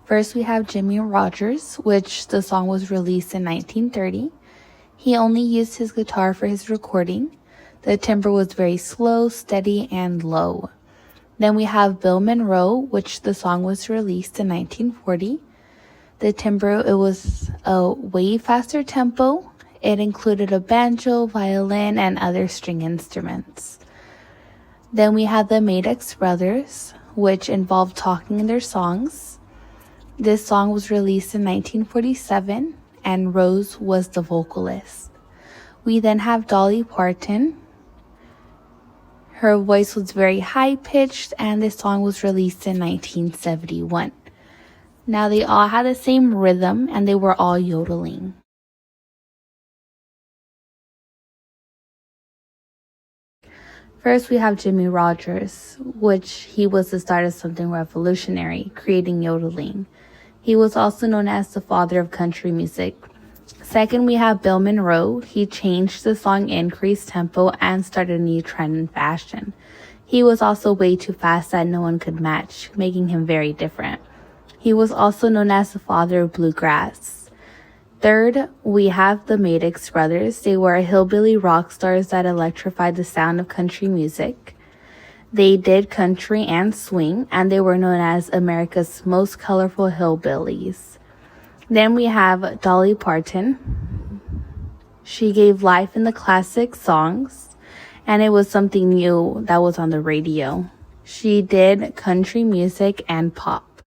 First, we have Jimmy Rogers, which the song was released in 1930. He only used his guitar for his recording. The timbre was very slow, steady, and low. Then we have Bill Monroe, which the song was released in 1940. The timbre, it was a way faster tempo. It included a banjo, violin, and other string instruments. Then we have the Maddox Brothers, which involved talking in their songs. This song was released in 1947, and Rose was the vocalist. We then have Dolly Parton. Her voice was very high-pitched, and this song was released in 1971. Now, they all had the same rhythm, and they were all yodeling. First, we have Jimmy Rogers, which he was the start of something revolutionary, creating yodeling. He was also known as the father of country music. Second, we have Bill Monroe. He changed the song, increased tempo, and started a new trend in fashion. He was also way too fast that no one could match, making him very different. He was also known as the father of bluegrass. Third, we have the Maddox Brothers. They were hillbilly rock stars that electrified the sound of country music. They did country and swing, and they were known as America's most colorful hillbillies. Then we have Dolly Parton. She gave life in the classic songs, and it was something new that was on the radio. She did country music and pop.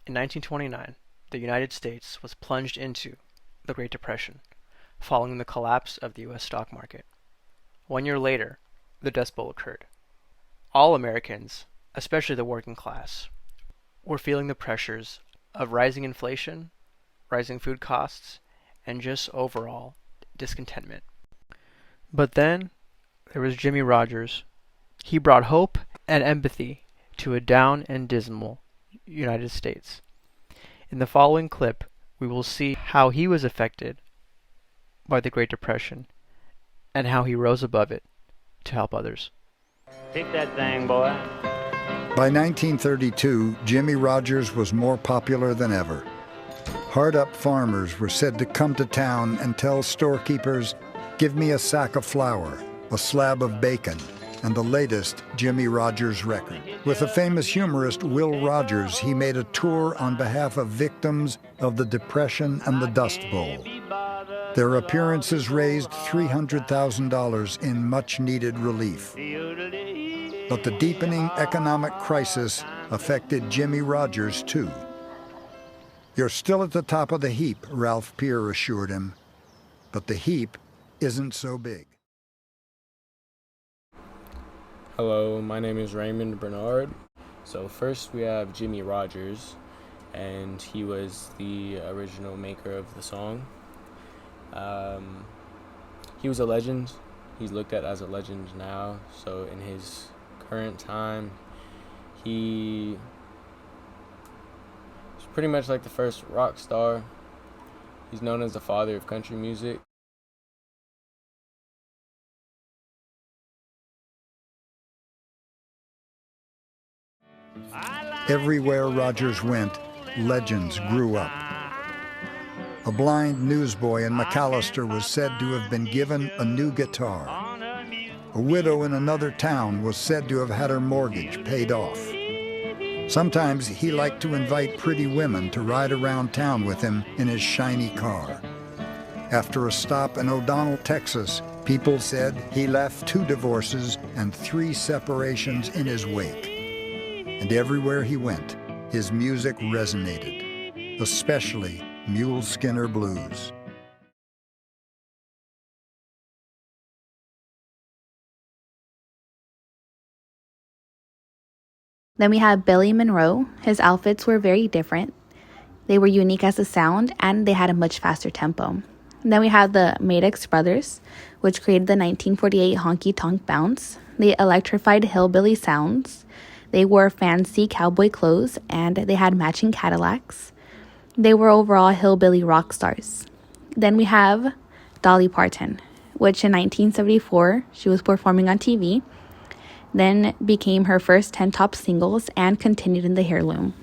In 1929, the United States was plunged into the Great Depression, following the collapse of the U.S. stock market. 1 year later, the Dust Bowl occurred. All Americans, especially the working class, were feeling the pressures of rising inflation, rising food costs, and just overall discontentment. But then there was Jimmy Rogers. He brought hope and empathy to a down and dismal United States. In the following clip, we will see how he was affected by the Great Depression and how he rose above it to help others. Pick that thing, boy. By 1932, Jimmy Rogers was more popular than ever. Hard-up farmers were said to come to town and tell storekeepers, "Give me a sack of flour, a slab of bacon, and the latest Jimmy Rogers record." With the famous humorist Will Rogers, he made a tour on behalf of victims of the Depression and the Dust Bowl. Their appearances raised $300,000 in much-needed relief. But the deepening economic crisis affected Jimmy Rogers, too. "You're still at the top of the heap," Ralph Peer assured him. "But the heap isn't so big." Hello, my name is Raymond Bernard. So first we have Jimmy Rogers, and he was the original maker of the song. He was a legend. He's looked at as a legend now. So in his current time, he was pretty much like the first rock star. He's known as the father of country music. Everywhere Rogers went, legends grew up. A blind newsboy in McAllister was said to have been given a new guitar. A widow in another town was said to have had her mortgage paid off. Sometimes he liked to invite pretty women to ride around town with him in his shiny car. After a stop in O'Donnell, Texas, people said he left 2 divorces and 3 separations in his wake. And everywhere he went, his music resonated, especially Mule Skinner blues. Then we have Billy Monroe. His outfits were very different. They were unique as a sound, and they had a much faster tempo. Then we have the Maddox Brothers, which created the 1948 honky-tonk bounce. They electrified hillbilly sounds. They wore fancy cowboy clothes, and they had matching Cadillacs. They were overall hillbilly rock stars. Then we have Dolly Parton. which in 1974 she was performing on TV, then became her first 10 top singles and continued in the heirloom.